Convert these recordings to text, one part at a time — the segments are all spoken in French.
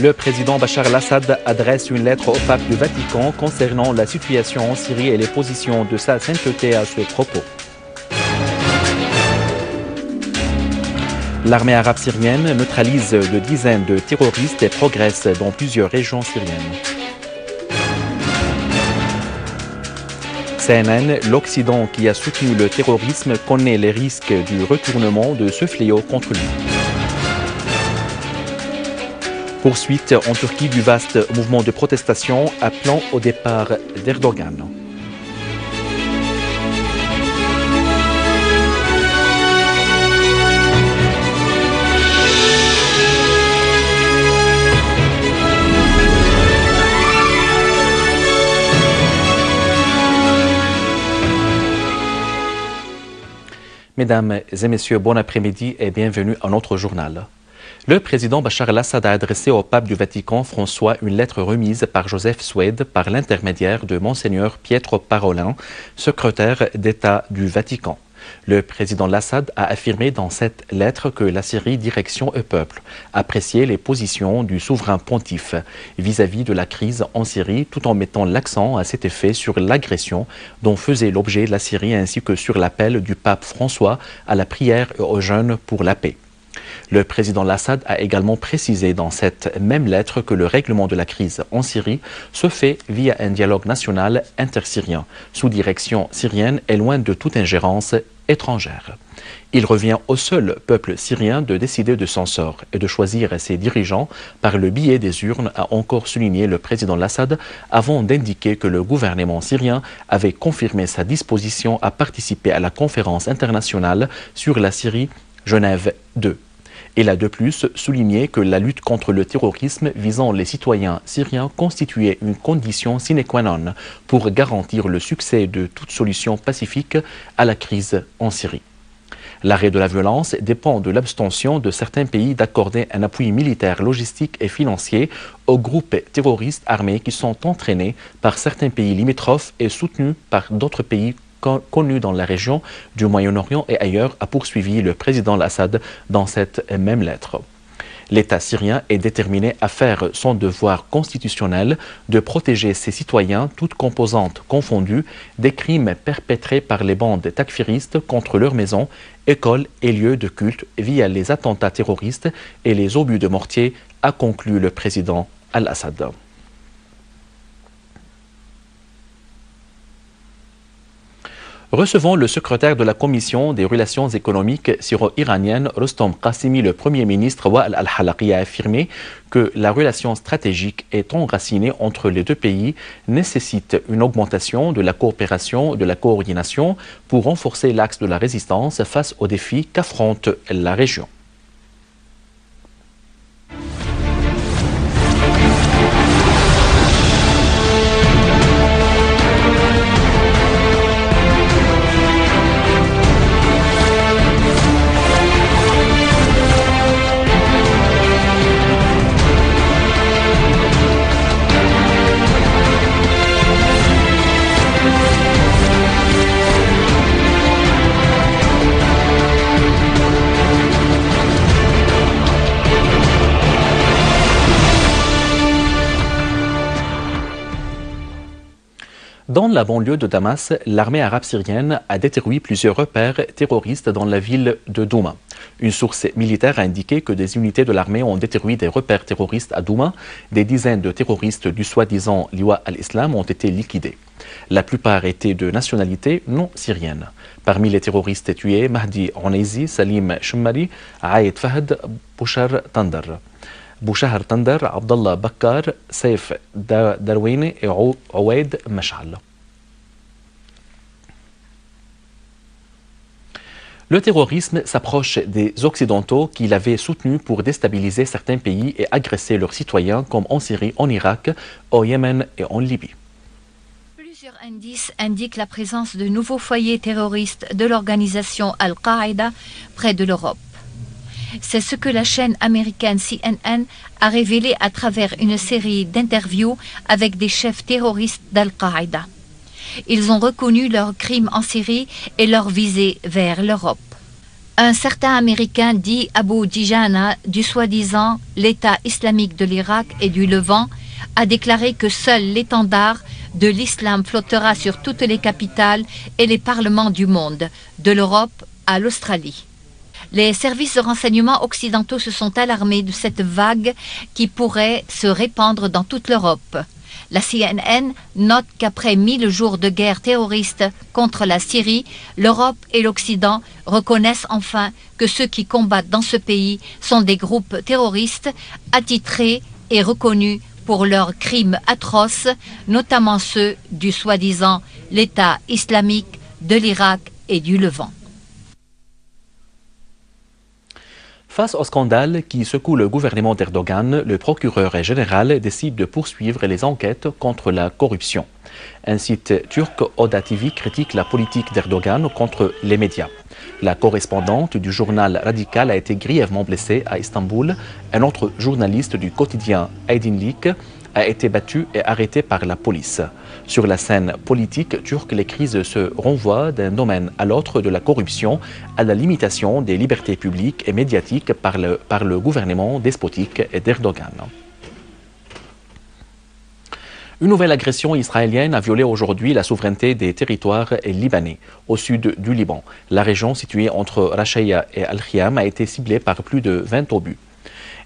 Le président Bachar el-Assad adresse une lettre au pape du Vatican concernant la situation en Syrie et les positions de sa sainteté à ce propos. L'armée arabe syrienne neutralise de dizaines de terroristes et progresse dans plusieurs régions syriennes. CNN, l'Occident qui a soutenu le terrorisme connaît les risques du retournement de ce fléau contre lui. Poursuite en Turquie du vaste mouvement de protestation appelant au départ d'Erdogan. Mesdames et messieurs, bon après-midi et bienvenue à notre journal. Le président Bachar el-Assad a adressé au pape du Vatican François une lettre remise par Joseph Suède par l'intermédiaire de Monseigneur Pietro Parolin, secrétaire d'État du Vatican. Le président al-Assad a affirmé dans cette lettre que la Syrie, direction et peuple, appréciait les positions du souverain pontife vis-à-vis de la crise en Syrie, tout en mettant l'accent à cet effet sur l'agression dont faisait l'objet la Syrie ainsi que sur l'appel du pape François à la prière et au jeûne pour la paix. Le président al-Assad a également précisé dans cette même lettre que le règlement de la crise en Syrie se fait via un dialogue national intersyrien, sous direction syrienne et loin de toute ingérence étrangère. Il revient au seul peuple syrien de décider de son sort et de choisir ses dirigeants par le biais des urnes, a encore souligné le président al-Assad avant d'indiquer que le gouvernement syrien avait confirmé sa disposition à participer à la conférence internationale sur la Syrie Genève 2. Il a de plus souligné que la lutte contre le terrorisme visant les citoyens syriens constituait une condition sine qua non pour garantir le succès de toute solution pacifique à la crise en Syrie. L'arrêt de la violence dépend de l'abstention de certains pays d'accorder un appui militaire, logistique et financier aux groupes terroristes armés qui sont entraînés par certains pays limitrophes et soutenus par d'autres pays connus dans la région du Moyen-Orient et ailleurs, a poursuivi le président al-Assad dans cette même lettre. L'État syrien est déterminé à faire son devoir constitutionnel de protéger ses citoyens, toutes composantes confondues, des crimes perpétrés par les bandes takfiristes contre leurs maisons, écoles et lieux de culte via les attentats terroristes et les obus de mortier, a conclu le président al-Assad. Recevant le secrétaire de la Commission des relations économiques syro-iraniennes, Rostom Qassimi, le Premier ministre Wael al-Halaqi a affirmé que la relation stratégique est enracinée entre les deux pays nécessite une augmentation de la coopération et de la coordination pour renforcer l'axe de la résistance face aux défis qu'affronte la région. Dans la banlieue de Damas, l'armée arabe syrienne a détruit plusieurs repères terroristes dans la ville de Douma. Une source militaire a indiqué que des unités de l'armée ont détruit des repères terroristes à Douma. Des dizaines de terroristes du soi-disant Liwa al-Islam ont été liquidés. La plupart étaient de nationalité non syrienne. Parmi les terroristes tués, Mahdi Onaizi, Salim Shumari, Aïd Fahd, Bouchahar Tandar, Abdallah Bakkar, Saif Darwini et Ouaid Mashal. Le terrorisme s'approche des Occidentaux qui l'avaient soutenu pour déstabiliser certains pays et agresser leurs citoyens comme en Syrie, en Irak, au Yémen et en Libye. Plusieurs indices indiquent la présence de nouveaux foyers terroristes de l'organisation Al-Qaïda près de l'Europe. C'est ce que la chaîne américaine CNN a révélé à travers une série d'interviews avec des chefs terroristes d'Al-Qaïda. Ils ont reconnu leurs crimes en Syrie et leur visée vers l'Europe. Un certain Américain dit Abu Dijana, du soi-disant l'État islamique de l'Irak et du Levant, a déclaré que seul l'étendard de l'islam flottera sur toutes les capitales et les parlements du monde, de l'Europe à l'Australie. Les services de renseignement occidentaux se sont alarmés de cette vague qui pourrait se répandre dans toute l'Europe. La CNN note qu'après 1000 jours de guerre terroriste contre la Syrie, l'Europe et l'Occident reconnaissent enfin que ceux qui combattent dans ce pays sont des groupes terroristes attitrés et reconnus pour leurs crimes atroces, notamment ceux du soi-disant l'État islamique de l'Irak et du Levant. Face au scandale qui secoue le gouvernement d'Erdogan, le procureur général décide de poursuivre les enquêtes contre la corruption. Un site turc, Oda TV, critique la politique d'Erdogan contre les médias. La correspondante du journal Radical a été grièvement blessée à Istanbul. Un autre journaliste du quotidien Aydınlık a été battu et arrêté par la police. Sur la scène politique turque, les crises se renvoient d'un domaine à l'autre, de la corruption à la limitation des libertés publiques et médiatiques par le gouvernement despotique d'Erdogan. Une nouvelle agression israélienne a violé aujourd'hui la souveraineté des territoires libanais, au sud du Liban. La région située entre Rachaya et Al-Khiam a été ciblée par plus de 20 obus.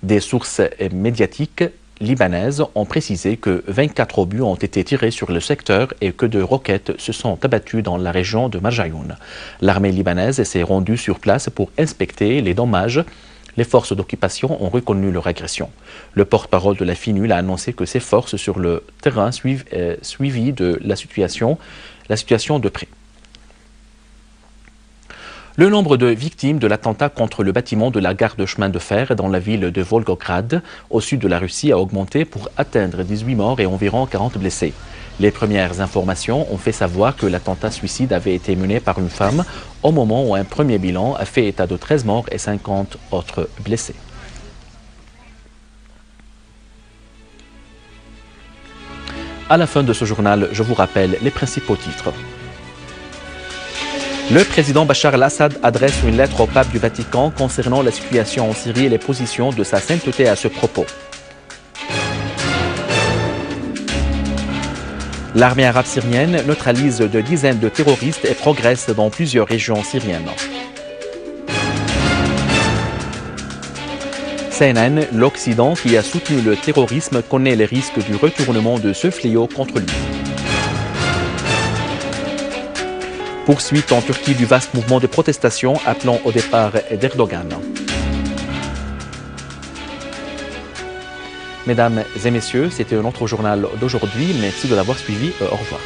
Des sources médiatiques libanaises ont précisé que 24 obus ont été tirés sur le secteur et que 2 roquettes se sont abattues dans la région de Marjayoun. L'armée libanaise s'est rendue sur place pour inspecter les dommages. Les forces d'occupation ont reconnu leur agression. Le porte-parole de la FINUL a annoncé que ses forces sur le terrain suivi de la situation de près. Le nombre de victimes de l'attentat contre le bâtiment de la gare de chemin de fer dans la ville de Volgograd, au sud de la Russie, a augmenté pour atteindre 18 morts et environ 40 blessés. Les premières informations ont fait savoir que l'attentat suicide avait été mené par une femme au moment où un premier bilan a fait état de 13 morts et 50 autres blessés. À la fin de ce journal, je vous rappelle les principaux titres. Le président Bachar el-Assad adresse une lettre au pape du Vatican concernant la situation en Syrie et les positions de sa sainteté à ce propos. L'armée arabe syrienne neutralise de dizaines de terroristes et progresse dans plusieurs régions syriennes. CNN, l'Occident qui a soutenu le terrorisme connaît les risques du retournement de ce fléau contre lui. Poursuite en Turquie du vaste mouvement de protestation appelant au départ d'Erdogan. Mesdames et messieurs, c'était un autre journal d'aujourd'hui. Merci de l'avoir suivi. Au revoir.